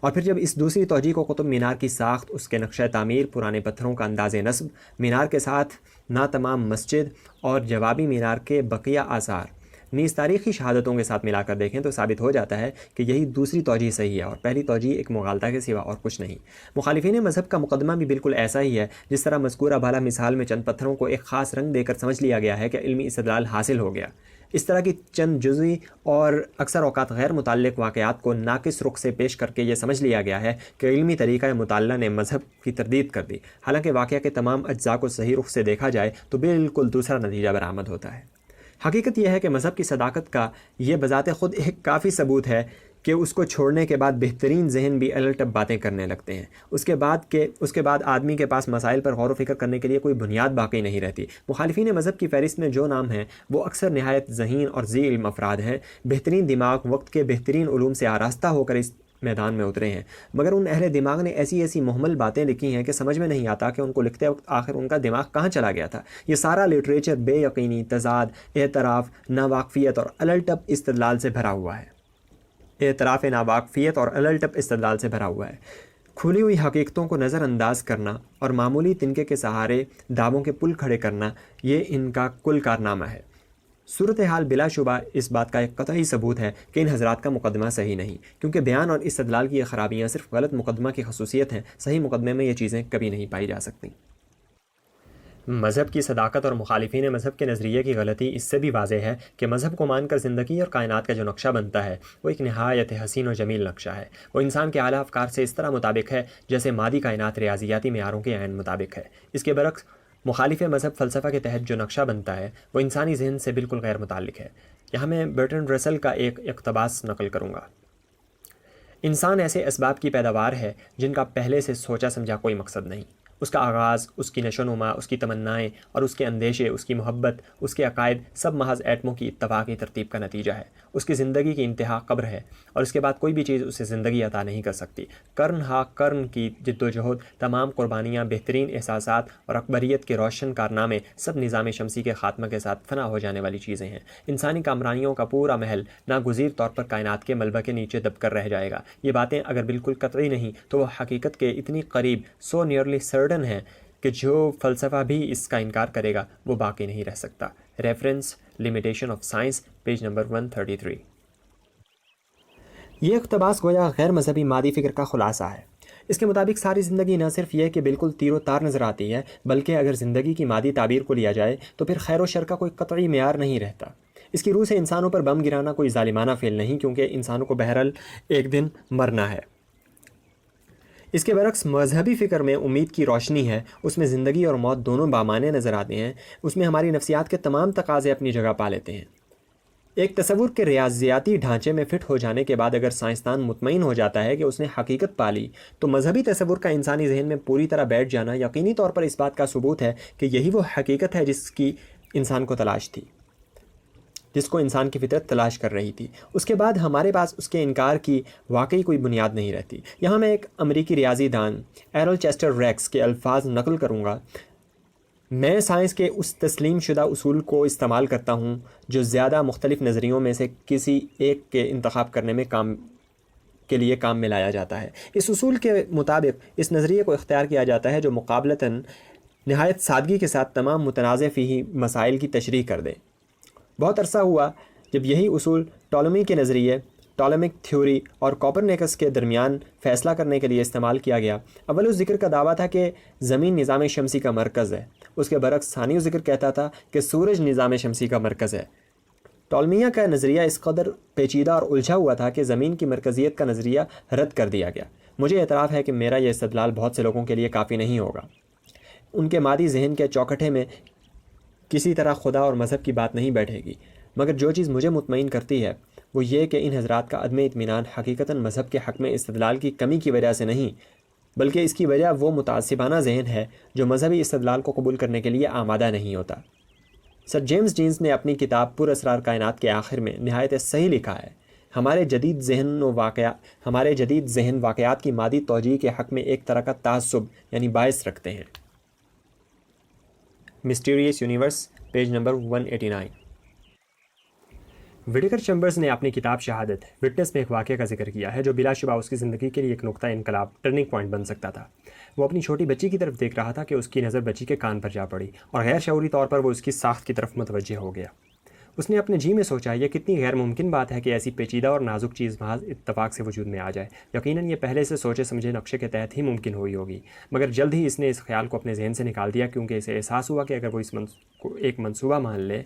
اور پھر جب اس دوسری توجیہ کو قطب مینار کی ساخت، اس کے نقشہ تعمیر، پرانے پتھروں کا انداز نصب، مینار کے ساتھ ناتمام مسجد اور جوابی مینار کے بقیہ آثار، نیز تاریخی شہادتوں کے ساتھ ملا کر دیکھیں تو ثابت ہو جاتا ہے کہ یہی دوسری توجیہ صحیح ہے اور پہلی توجیہ ایک مغالطہ کے سوا اور کچھ نہیں۔ مخالفین مذہب کا مقدمہ بھی بالکل ایسا ہی ہے، جس طرح مذکورہ بالا مثال میں چند پتھروں کو ایک خاص رنگ دے کر سمجھ لیا گیا ہے کہ علمی استدلال حاصل ہو گیا۔ اس طرح کی چند جزوی اور اکثر اوقات غیر متعلق واقعات کو ناقص رخ سے پیش کر کے یہ سمجھ لیا گیا ہے کہ علمی طریقہ مطالعہ نے مذہب کی تردید کر دی، حالانکہ واقعہ کے تمام اجزاء کو صحیح رخ سے دیکھا جائے تو بالکل دوسرا نتیجہ برآمد ہوتا ہے۔ حقیقت یہ ہے کہ مذہب کی صداقت کا یہ بذات خود ایک کافی ثبوت ہے کہ اس کو چھوڑنے کے بعد بہترین ذہن بھی الٹ باتیں کرنے لگتے ہیں۔ اس کے بعد آدمی کے پاس مسائل پر غور و فکر کرنے کے لیے کوئی بنیاد باقی نہیں رہتی۔ مخالفین مذہب کی فہرست میں جو نام ہیں وہ اکثر نہایت ذہین اور ذی علم افراد ہیں، بہترین دماغ وقت کے بہترین علوم سے آراستہ ہو کر اس میدان میں اترے ہیں، مگر ان اہل دماغ نے ایسی مہمل باتیں لکھی ہیں کہ سمجھ میں نہیں آتا کہ ان کو لکھتے وقت آخر ان کا دماغ کہاں چلا گیا تھا۔ یہ سارا لٹریچر بے یقینی، تضاد، اعتراف، ناواقفیت اور الٹپ استدلال سے بھرا ہوا ہے۔ کھلی ہوئی حقیقتوں کو نظر انداز کرنا اور معمولی تنکے کے سہارے دعووں کے پل کھڑے کرنا، یہ ان کا کل کارنامہ ہے۔ صورتحال بلا شبہ اس بات کا ایک قطعی ثبوت ہے کہ ان حضرات کا مقدمہ صحیح نہیں، کیونکہ بیان اور استدلال کی یہ خرابیاں صرف غلط مقدمہ کی خصوصیت ہیں، صحیح مقدمے میں یہ چیزیں کبھی نہیں پائی جا سکتی۔ مذہب کی صداقت اور مخالفین مذہب کے نظریے کی غلطی اس سے بھی واضح ہے کہ مذہب کو مان کر زندگی اور کائنات کا جو نقشہ بنتا ہے وہ ایک نہایت حسین و جمیل نقشہ ہے. وہ انسان کے اعلیٰ افکار سے اس طرح مطابق ہے جیسے مادی کائنات ریاضیاتی معیاروں کے عین مطابق ہے. اس کے برعکس مخالف مذہب فلسفہ کے تحت جو نقشہ بنتا ہے وہ انسانی ذہن سے بالکل غیر متعلق ہے. یہاں میں برٹرنڈ رسل کا ایک اقتباس نقل کروں گا. انسان ایسے اسباب کی پیداوار ہے جن کا پہلے سے سوچا سمجھا کوئی مقصد نہیں. اس کا آغاز، اس کی نشو و نما، اس کی تمنائیں اور اس کے اندیشے، اس کی محبت، اس کے عقائد سب محض ایٹموں کی اتفاقی ترتیب کا نتیجہ ہے. اس کی زندگی کی انتہا قبر ہے اور اس کے بعد کوئی بھی چیز اسے زندگی عطا نہیں کر سکتی. قرن ہا قرن کی جد و جہد، تمام قربانیاں، بہترین احساسات اور اکبریت کے روشن کارنامے سب نظام شمسی کے خاتمہ کے ساتھ فنا ہو جانے والی چیزیں ہیں. انسانی کامرانیوں کا پورا محل ناگزیر طور پر کائنات کے ملبہ کے نیچے دب کر رہ جائے گا. یہ باتیں اگر بالکل قطعی نہیں تو وہ حقیقت کے اتنی قریب، سو نیئرلی سرٹن ہے کہ جو فلسفہ بھی اس کا انکار کرے گا وہ باقی نہیں رہ سکتا. Reference limitation of science, page number 133. یہ اقتباس گویا غیر مذہبی مادی فکر کا خلاصہ ہے. اس کے مطابق ساری زندگی نہ صرف یہ کہ بالکل تیر و تار نظر آتی ہے، بلکہ اگر زندگی کی مادی تعبیر کو لیا جائے تو پھر خیر و شر کا کوئی قطعی معیار نہیں رہتا. اس کی روح سے انسانوں پر بم گرانا کوئی ظالمانہ فعل نہیں، کیونکہ انسانوں کو بہرحال ایک دن مرنا ہے. اس کے برعکس مذہبی فکر میں امید کی روشنی ہے. اس میں زندگی اور موت دونوں بامعنی نظر آتے ہیں. اس میں ہماری نفسیات کے تمام تقاضے اپنی جگہ پا لیتے ہیں. ایک تصور کے ریاضیاتی ڈھانچے میں فٹ ہو جانے کے بعد اگر سائنسدان مطمئن ہو جاتا ہے کہ اس نے حقیقت پا لی، تو مذہبی تصور کا انسانی ذہن میں پوری طرح بیٹھ جانا یقینی طور پر اس بات کا ثبوت ہے کہ یہی وہ حقیقت ہے جس کی انسان کو تلاش تھی، جس کو انسان کی فطرت تلاش کر رہی تھی. اس کے بعد ہمارے پاس اس کے انکار کی واقعی کوئی بنیاد نہیں رہتی. یہاں میں ایک امریکی ریاضی دان ایرل چیسٹر ریکس کے الفاظ نقل کروں گا. میں سائنس کے اس تسلیم شدہ اصول کو استعمال کرتا ہوں جو زیادہ مختلف نظریوں میں سے کسی ایک کے انتخاب کرنے میں کے لیے کام میں لایا جاتا ہے. اس اصول کے مطابق اس نظریے کو اختیار کیا جاتا ہے جو مقابلتاً نہایت سادگی کے ساتھ تمام متنازع فیہی مسائل کی تشریح کر دے. بہت عرصہ ہوا جب یہی اصول ٹولمی کے نظریے، ٹولمک تھیوری اور کوپرنیکس کے درمیان فیصلہ کرنے کے لیے استعمال کیا گیا. اول ذکر کا دعویٰ تھا کہ زمین نظام شمسی کا مرکز ہے. اس کے برعکس ثانی ذکر کہتا تھا کہ سورج نظام شمسی کا مرکز ہے. ٹولمیہ کا نظریہ اس قدر پیچیدہ اور الجھا ہوا تھا کہ زمین کی مرکزیت کا نظریہ رد کر دیا گیا. مجھے اعتراف ہے کہ میرا یہ استدلال بہت سے لوگوں کے لیے کافی نہیں ہوگا. ان کے مادی ذہن کے چوکھٹے میں کسی طرح خدا اور مذہب کی بات نہیں بیٹھے گی. مگر جو چیز مجھے مطمئن کرتی ہے وہ یہ کہ ان حضرات کا عدم اطمینان حقیقتاً مذہب کے حق میں استدلال کی کمی کی وجہ سے نہیں، بلکہ اس کی وجہ وہ متعصبانہ ذہن ہے جو مذہبی استدلال کو قبول کرنے کے لیے آمادہ نہیں ہوتا. سر جیمز جینز نے اپنی کتاب پر اسرار کائنات کے آخر میں نہایت صحیح لکھا ہے. ہمارے جدید ذہن واقعات کی مادی توجیہ کے حق میں ایک طرح کا تعصب یعنی باعث رکھتے ہیں. Mysterious universe, page number 189. Whittaker Chambers نے اپنی کتاب شہادت وٹنس میں ایک واقعہ کا ذکر کیا ہے جو بلا شبہ اس کی زندگی کے لیے ایک نقطہ انقلاب، ٹرننگ پوائنٹ بن سکتا تھا. وہ اپنی چھوٹی بچی کی طرف دیکھ رہا تھا کہ اس کی نظر بچی کے کان پر جا پڑی اور غیر شعوری طور پر وہ اس کی ساخت کی طرف متوجہ ہو گیا. اس نے اپنے جی میں سوچا، یہ کتنی غیر ممکن بات ہے کہ ایسی پیچیدہ اور نازک چیز محض اتفاق سے وجود میں آ جائے. یقیناً یہ پہلے سے سوچے سمجھے نقشے کے تحت ہی ممکن ہوئی ہوگی. مگر جلد ہی اس نے اس خیال کو اپنے ذہن سے نکال دیا، کیونکہ اسے احساس ہوا کہ اگر وہ اس کو ایک منصوبہ مان لے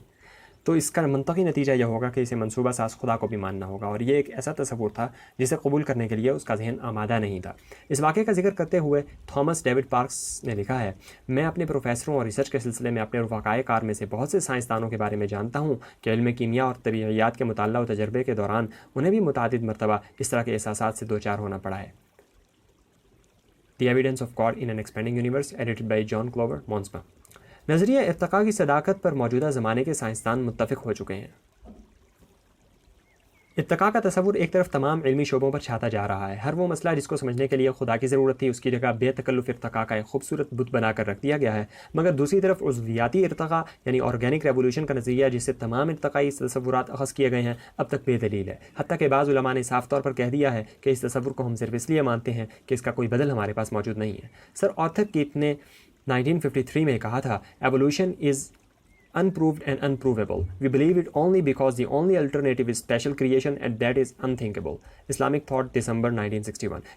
تو اس کا منطقی نتیجہ یہ ہوگا کہ اسے منصوبہ ساز خدا کو بھی ماننا ہوگا، اور یہ ایک ایسا تصور تھا جسے قبول کرنے کے لیے اس کا ذہن آمادہ نہیں تھا. اس واقعے کا ذکر کرتے ہوئے تھامس ڈیوڈ پارکس نے لکھا ہے، میں اپنے پروفیسروں اور ریسرچ کے سلسلے میں اپنے رفقائے کار میں سے بہت سے سائنسدانوں کے بارے میں جانتا ہوں کہ علم کیمیا اور طبیعیات کے مطالعہ و تجربے کے دوران انہیں بھی متعدد مرتبہ اس طرح کے احساسات سے دوچار ہونا پڑا ہے. The evidence of God in an expanding universe, edited by John Clover Monsma. نظریہ ارتقاء کی صداقت پر موجودہ زمانے کے سائنسدان متفق ہو چکے ہیں. ارتقاء کا تصور ایک طرف تمام علمی شعبوں پر چھاتا جا رہا ہے. ہر وہ مسئلہ جس کو سمجھنے کے لیے خدا کی ضرورت تھی اس کی جگہ بے تکلف ارتقاء کا ایک خوبصورت بت بنا کر رکھ دیا گیا ہے. مگر دوسری طرف عضویاتی ارتقاء یعنی آرگینک ریولوشن کا نظریہ جس سے تمام ارتقائی تصورات اخذ کیے گئے ہیں اب تک بے دلیل ہے. حتیٰ کہ بعض علماء نے صاف طور پر کہہ دیا ہے کہ اس تصور کو ہم صرف اس لیے مانتے ہیں کہ اس کا کوئی بدل ہمارے پاس موجود نہیں ہے. سر آرتھر کیپ نے 1953 میں کہا تھا، evolution is unproved and unprovable. We believe it only because the only alternative is special creation and that is unthinkable. Islamic Thought, December 1961.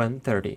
130।